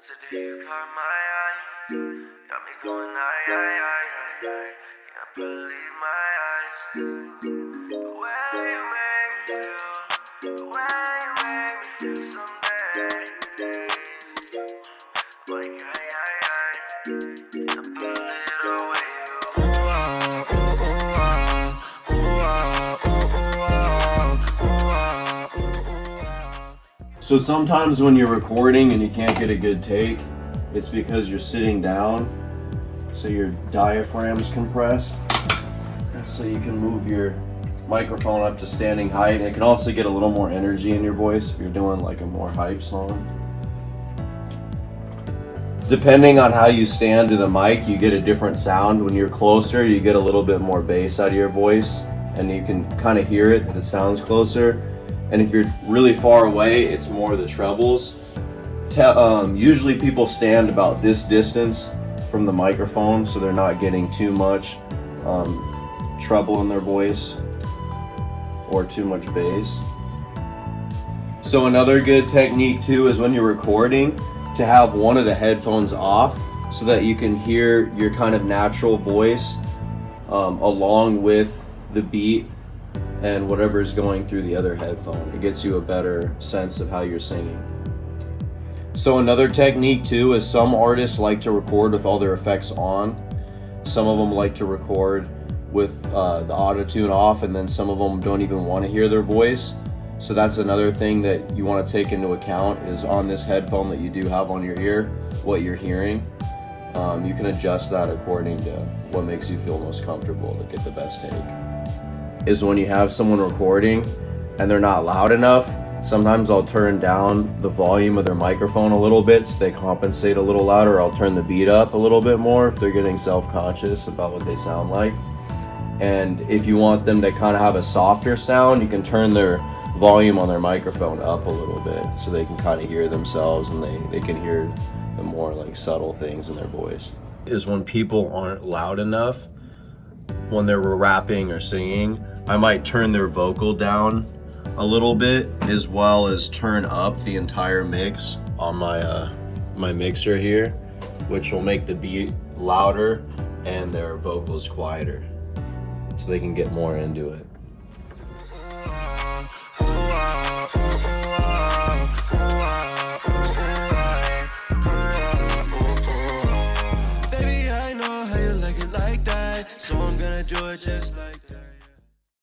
Today you caught my eye, got me going I can't believe my eyes. The way you made me feel, the way you made me feel some days. Like can't put it away. So sometimes when you're recording and you can't get a good take, it's because you're sitting down, so your diaphragm's compressed, so you can move your microphone up to standing height, and it can also get a little more energy in your voice if you're doing like a more hype song. Depending on how you stand to the mic, you get a different sound. When you're closer, you get a little bit more bass out of your voice, and you can kind of hear it, that it sounds closer. And if you're really far away, it's more the trebles. Usually people stand about this distance from the microphone, so they're not getting too much treble in their voice or too much bass. So another good technique too is when you're recording to have one of the headphones off so that you can hear your kind of natural voice along with the beat and whatever is going through the other headphone. It gets you a better sense of how you're singing. So another technique too is some artists like to record with all their effects on. Some of them like to record with the auto-tune off, and then some of them don't even want to hear their voice. So that's another thing that you want to take into account, is on this headphone that you do have on your ear, what you're hearing. You can adjust that according to what makes you feel most comfortable to get the best take. Is when you have someone recording and they're not loud enough, sometimes I'll turn down the volume of their microphone a little bit so they compensate a little louder. I'll turn the beat up a little bit more if they're getting self-conscious about what they sound like. And if you want them to kind of have a softer sound, you can turn their volume on their microphone up a little bit so they can kind of hear themselves, and they can hear the more like subtle things in their voice. Is when people aren't loud enough when they're rapping or singing, I might turn their vocal down a little bit, as well as turn up the entire mix on my mixer here, which will make the beat louder and their vocals quieter, so they can get more into it. Baby, I know how you like it like that, so I'm gonna do it just like